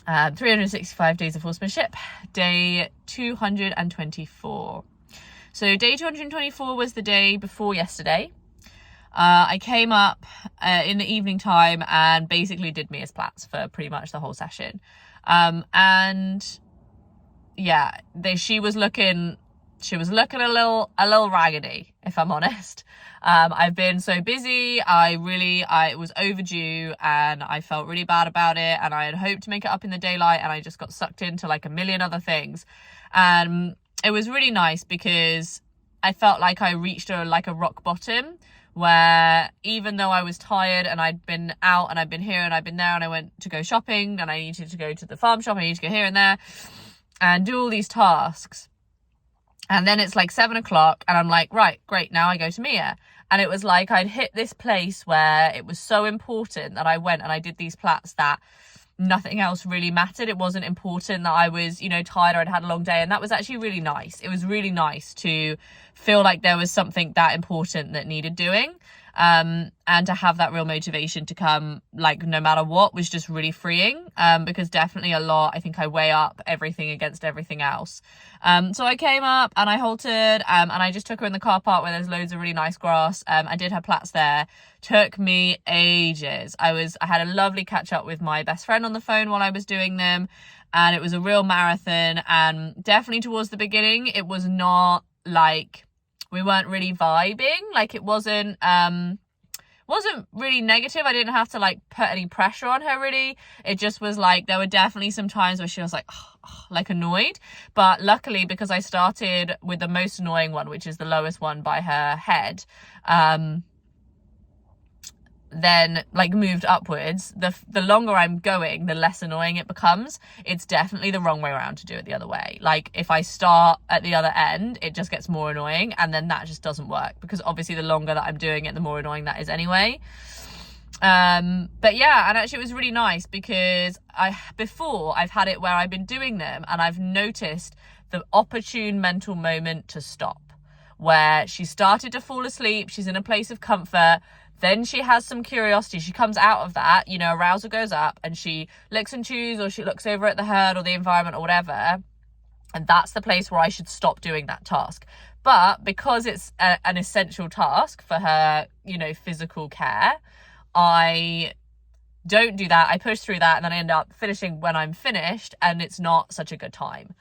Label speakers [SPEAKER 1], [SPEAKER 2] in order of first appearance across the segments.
[SPEAKER 1] 365 days of horsemanship, day 224. So day 224 was the day before yesterday. I came up in the evening time and basically did Mijas plaits for pretty much the whole session. And yeah, she was looking a little raggedy, if I'm honest. I've been so busy. It was overdue and I felt really bad about it, and I had hoped to make it up in the daylight, and I just got sucked into like a million other things. And it was really nice because I felt like I reached a rock bottom, where even though I was tired and I'd been out and I'd been here and I'd been there and I went to go shopping and I needed to go to the farm shop, I needed to go here and there and do all these tasks. And then it's like 7 o'clock and I'm like, right, great, now I go to Mia. And it was like I'd hit this place where it was so important that I went and I did these plaits that nothing else really mattered. It wasn't important that I was, tired or I'd had a long day. And that was actually really nice. It was really nice to feel like there was something that important that needed doing. And to have that real motivation to come, like, no matter what, was just really freeing. Because definitely I think I weigh up everything against everything else. So I came up and I halted, and I just took her in the car park where there's loads of really nice grass. I did her plaits there. Took me ages. I had a lovely catch up with my best friend on the phone while I was doing them, and it was a real marathon. And definitely towards the beginning, it was not like, we weren't really vibing. Like, it wasn't really negative. I didn't have to like put any pressure on her really. It just was like, there were definitely some times where she was like, like annoyed. But luckily, because I started with the most annoying one, which is the lowest one by her head, then like moved upwards, the longer I'm going, the less annoying it becomes. It's definitely the wrong way around to do it the other way. Like, if I start at the other end, it just gets more annoying, and then that just doesn't work, because obviously the longer that I'm doing it, the more annoying that is anyway. But yeah, and actually it was really nice because before I've had it where I've been doing them and I've noticed the opportune mental moment to stop, where she started to fall asleep, she's in a place of comfort. Then she has some curiosity. She comes out of that, arousal goes up, and she licks and chews, or she looks over at the herd or the environment or whatever. And that's the place where I should stop doing that task. But because it's an essential task for her, physical care, I don't do that. I push through that, and then I end up finishing when I'm finished, and it's not such a good time.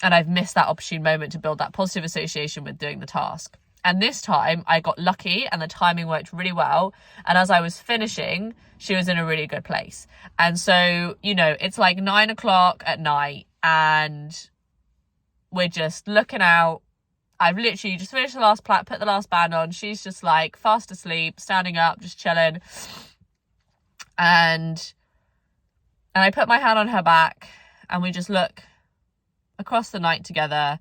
[SPEAKER 1] And I've missed that opportune moment to build that positive association with doing the task. And this time I got lucky and the timing worked really well. And as I was finishing, she was in a really good place. And so, it's like 9 o'clock at night and we're just looking out. I've literally just finished the last plait, put the last band on. She's just like fast asleep, standing up, just chilling. And I put my hand on her back and we just look across the night together.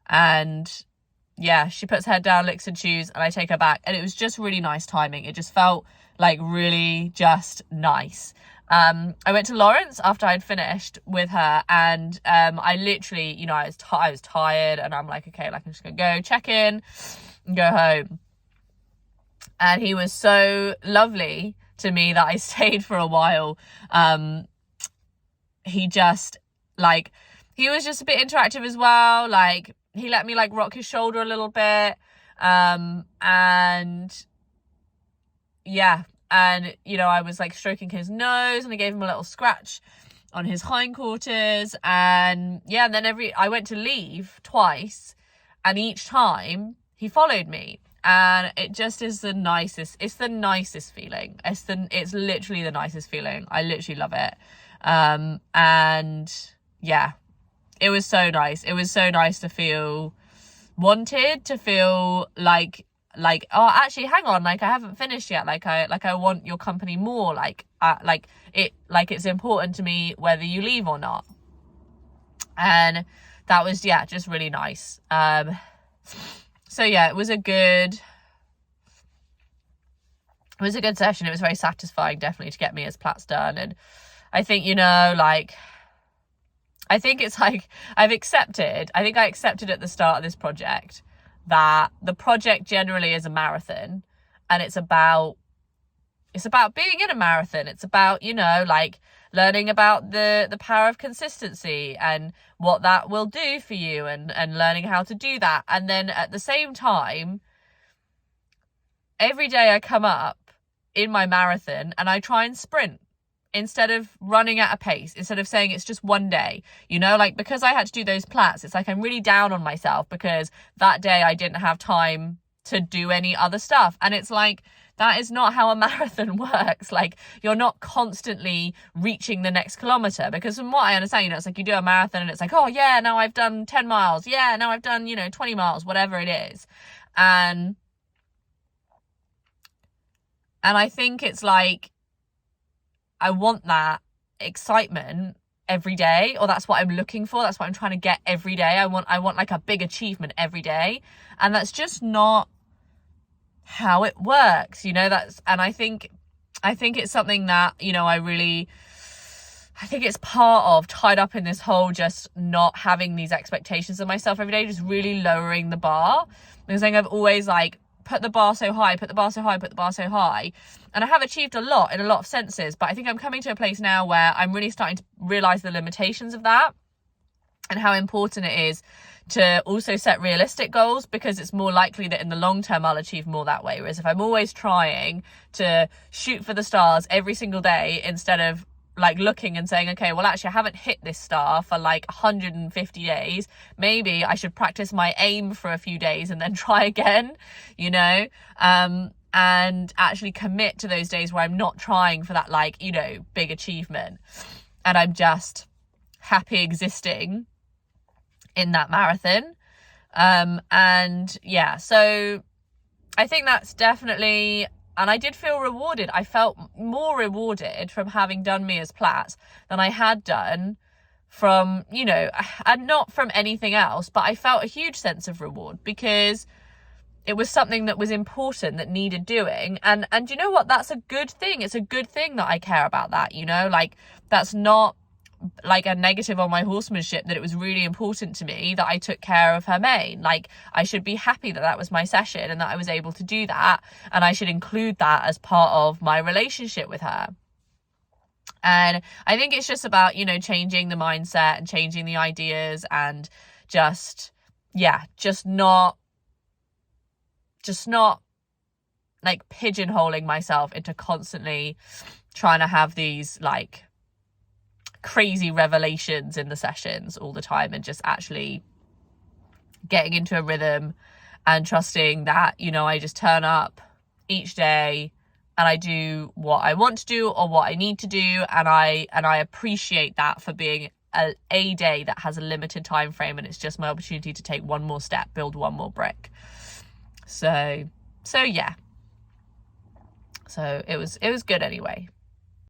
[SPEAKER 1] And yeah, she puts her head down, licks and chews, and I take her back. And it was just really nice timing. It just felt like really just nice. I went to Lawrence after I'd finished with her, and I literally, I was tired, and I'm like, okay, like, I'm just gonna go check in and go home. And he was so lovely to me that I stayed for a while. He was just a bit interactive as well. Like, he let me like rock his shoulder a little bit. And yeah. And, I was like stroking his nose and I gave him a little scratch on his hindquarters. And yeah, and then I went to leave twice, and each time he followed me. And it just is it's the nicest feeling. It's literally the nicest feeling. I literally love it. And yeah, it was so nice. It was so nice to feel wanted, to feel like, oh, actually, hang on, like, I haven't finished yet. Like I want your company more. It's important to me whether you leave or not. And that was, yeah, just really nice. So yeah, it was a good session. It was very satisfying, definitely, to get Mia's plaits done. And I think, I think it's like, I accepted at the start of this project that the project generally is a marathon, and it's about being in a marathon. It's about, learning about the power of consistency and what that will do for you, and learning how to do that. And then at the same time, every day I come up in my marathon and I try and sprint instead of running at a pace, instead of saying it's just one day, you know, like, because I had to do those plaits, it's like I'm really down on myself because that day I didn't have time to do any other stuff. And it's like, that is not how a marathon works. Like, you're not constantly reaching the next kilometer, because from what I understand, you know, it's like you do a marathon and it's like, oh yeah, now I've done 10 miles. Yeah, now I've done, 20 miles, whatever it is. And I think it's like, I want that excitement every day, or that's what I'm looking for. That's what I'm trying to get every day. I want like a big achievement every day. And that's just not how it works, and I think it's something that, I think it's part of tied up in this whole just not having these expectations of myself every day, just really lowering the bar. Because I think I've always like put the bar so high, and I have achieved a lot in a lot of senses, but I think I'm coming to a place now where I'm really starting to realize the limitations of that and how important it is to also set realistic goals, because it's more likely that in the long term I'll achieve more that way. Whereas if I'm always trying to shoot for the stars every single day instead of like looking and saying, okay, well, actually I haven't hit this star for like 150 days, maybe I should practice my aim for a few days and then try again, and actually commit to those days where I'm not trying for that, like, big achievement, and I'm just happy existing in that marathon. And yeah, so I think that's definitely, and I did feel rewarded. I felt more rewarded from having done Mijas plaits than I had done from, and not from anything else, but I felt a huge sense of reward because it was something that was important, that needed doing. And you know what? That's a good thing. It's a good thing that I care about that, like, that's not like a negative on my horsemanship, that it was really important to me that I took care of her mane. Like, I should be happy that that was my session and that I was able to do that, and I should include that as part of my relationship with her. And I think it's just about, changing the mindset and changing the ideas, and just not like pigeonholing myself into constantly trying to have these like crazy revelations in the sessions all the time, and just actually getting into a rhythm and trusting that, I just turn up each day and I do what I want to do or what I need to do, and I appreciate that for being a day that has a limited time frame, and it's just my opportunity to take one more step, build one more brick. So yeah, so it was good anyway.